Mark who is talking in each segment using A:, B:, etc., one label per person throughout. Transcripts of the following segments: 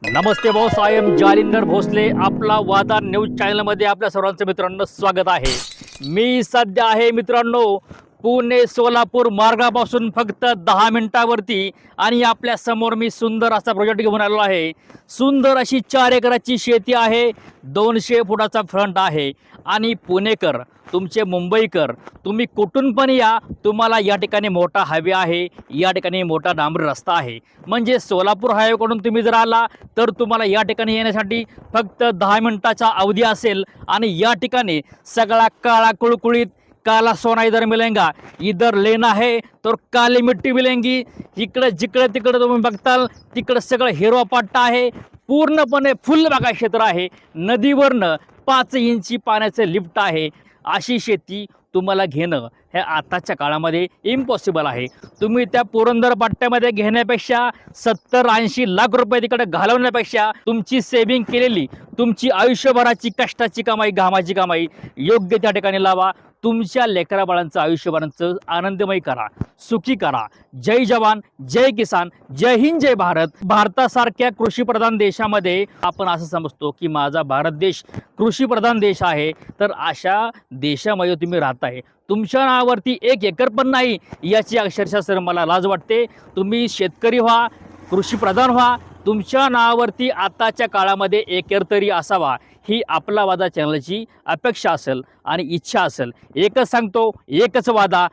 A: Namaste boss, I am Jalindar Bhosale. आपला वादा news चॅनलमध्ये आपल्या सर्वांचं मित्रांनो स्वागत आहे. मी सध्या आहे मित्रांनो पुणे सोलापूर मार्गापासून फक्त 10 मिनिटावरती आणि आपल्या समोर मी सुंदर असा प्रोजेक्ट घेऊन आलेलो आहे. सुंदर अशी 4 एकराची शेती आहे, 200 फुटाचा फ्रंट आहे आणि पुणेकर, तुमचे मुंबईकर, तुम्ही कुठून पण या, तुम्हाला या ठिकाणी मोठा हायवे आहे, या ठिकाणी मोठा डांबरी रस्ता आहे. म्हणजे सोलापूर हायवेकडून तुम्ही जर आला तर तुम्हाला या ठिकाणी येण्यासाठी फक्त 10 मिनिटाचा अवधी असेल. आणि या ठिकाणी सगळा काळा कुळकुळीत काला सोना इधर मिलेगा, इधर लेना है तर काली मिट्टी मिलेंगी. इकडे जिकडे तिकडे तुम्ही बघताल तिकडे सगळं हिरवा पट्टा आहे, पूर्णपणे फुलबागा क्षेत्र आहे. नदीवरनं 5 इंची पाण्याचं लिफ्ट आहे. अशी शेती तुम्हाला घेणं हे आताच्या काळामध्ये इम्पॉसिबल आहे. तुम्ही त्या पुरंदर पट्ट्यामध्ये घेण्यापेक्षा 70-80 लाख रुपये तिकडे घालवण्यापेक्षा तुमची सेव्हिंग केलेली, तुमची आयुष्यभराची कष्टाची कमाई, घामाची कमाई योग्य त्या ठिकाणी लावा. तुमच्या लेकराबाळांचं आयुष्यभरांचं आनंदमय करा, सुखी करा. जय जवान, जय किसान, जय हिंद, जय भारत. भारतासारख्या कृषीप्रधान देशामध्ये आपण असं समजतो की माझा भारत देश कृषीप्रधान देश आहे. तर अशा देशामध्ये तुम्ही राहताय, तुमच्या नावावरती 1 एकर पण नाही, याची अक्षरशः सर मला लाज वाटते. तुम्ही शेतकरी व्हा, कृषीप्रधान व्हा, तुमच्या नावावरती आताच्या काळामध्ये 1 एकर तरी असावा, ही आपला वादा चॅनलची अपेक्षा असेल आणि इच्छा असेल. एकच सांगतो, एकच वादा,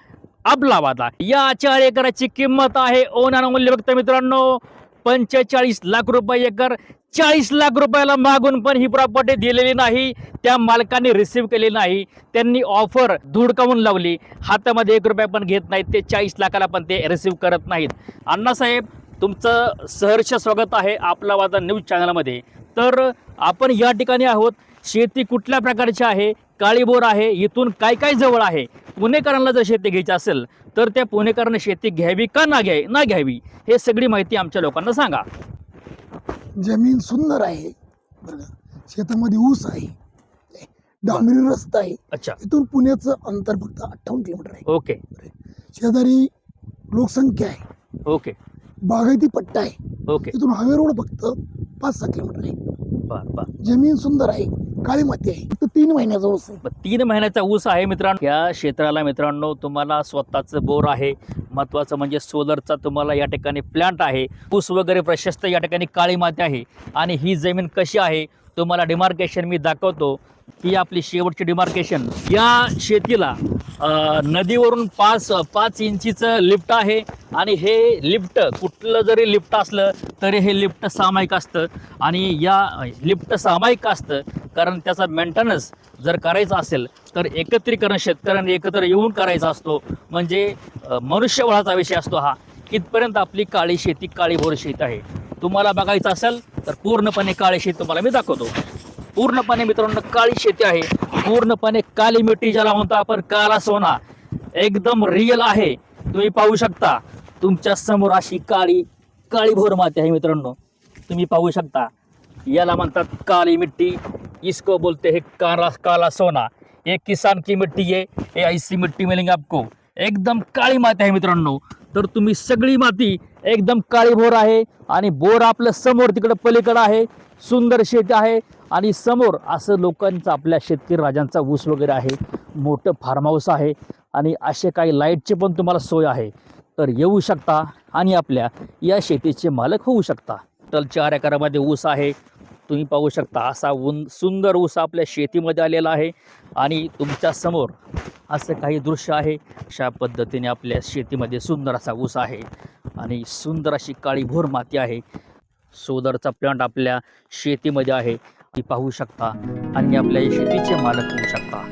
A: आपला वादा. या 4 एकराची किंमत आहे ओनानं मूल्य फक्त मित्रांनो 45 लाख रुपये एकर. 40 लाख रुपयाला मागून पण ही प्रॉपर्टी दिलेली नाही, त्या मालकाने रिसीव्ह केली नाही. त्यांनी ऑफर धुडकावून लावली, हातामध्ये 1 रुपया पण घेत नाहीत. ते 40 लाखाला पण ते रिसीव्ह करत नाहीत. अण्णासाहेब, तुमचं सहर्ष स्वागत आहे आपला वादा न्यूज चॅनलमध्ये. तर आपण या ठिकाणी आहोत. शेती कुठल्या प्रकारची आहे, काळीबोर आहे, इथून काय काय जवळ आहे. पुणेकरांना जर शेती घ्यायची असेल तर त्या पुणेकरांना शेती घ्यावी का ना घ्यावी, हे सगळी माहिती आमच्या लोकांना सांगा.
B: जमीन सुंदर आहे बरं का. शेतामध्ये ऊस आहे, डांबरी रस्ता आहे.
A: अच्छा,
B: इथून पुण्याचं अंतर फक्त 58 किलोमीटर आहे.
A: ओके
B: शेजारी लोकसंख्या आहे,
A: ओके
B: बागायती पट्टा आहे.
A: ओके.
B: इथून हायवे रोड फक्त 5-6 किलोमीटर आहे.
A: बर बर.
B: जमीन सुंदर आहे, काळी माती आहे. फक्त 3 महिन्याचा ऊस आहे.
A: 3 महिन्याचा ऊस आहे मित्रांनो. या क्षेत्राला मित्रांनो तुम्हाला स्वतःचं बोर आहे, महत्त्वाचं म्हणजे सोलरचा तुम्हाला या ठिकाणी प्लांट आहे. ऊस वगैरे प्रशस्त, या ठिकाणी काळी माती आहे. आणि ही जमीन कशी आहे तुम्हाला डिमार्केशन मी दाखवतो. ही आपली शेवटची डिमार्केशन. या शेतीला नदीवरून 5 इंचीचं लिफ्ट आहे. आणि हे लिफ्ट कुठलं जरी लिफ्ट असलं तरी हे लिफ्ट सामायिक असतं. आणि या लिफ्ट सामायिक असतं कारण त्याचा मेंटेनन्स जर करायचा असेल तर एकत्रीकरण शेतकऱ्यांनी एकत्र येऊन करायचा असतो. म्हणजे मनुष्यबळाचा विषय असतो हा. इथपर्यंत आपली काळी शेती, काळीभोर शेती आहे. तुम्हाला बघायचं असेल तर पूर्णपणे काळी शेती तुम्हाला मी दाखवतो. पूर्णपणे मित्रांनो काळी शेती आहे, पूर्णपणे काली मिट्टी ज्याला म्हणतो आपण, काला सोना, एकदम रिअल आहे. तुम्ही पाहू शकता तुमच्या समोर अशी काळीभोर माती आहे मित्रांनो. तुम्ही पाहू शकता, याला म्हणतात काली मिट्टी, इसको बोलते हैं काला सोना. एक किसान की मिट्टी है, ये ऐसी मिट्टी मिलेंगे आपको. एकदम काळी माती आहे मित्रांनो. तर तुम्ही सगळी माती एकदम काळीभोर आहे. आणि बोर आपलं समोर तिकडं पलीकडं आहे. सुंदर शेती आहे. आणि समोर असं लोकांचा, आपल्या शेतकरी राजांचा ऊस वगैरे आहे. मोठं फार्म हाऊस आहे. आणि असे काही लाईटचे पण तुम्हाला सोय आहे. तर येऊ शकता आणि आपल्या या शेतीचे मालक होऊ शकता. टोटल 4 एकरामध्ये ऊस आहे. तुम्ही पाहू शकता असा सुंदर ऊस आपल्या शेतीमध्ये आलेला आहे. आणि तुमच्या समोर असं काही दृश्य आहे. अशा पद्धतीने आपल्या शेतीमध्ये सुंदर असा ऊस आहे आणि सुंदर अशी काळीभोर माती आहे. सोलरचा प्लांट आपल्या शेतीमध्ये आहे, ती पाहू शकता आणि आपल्या शेतीचे मालक होऊ शकता.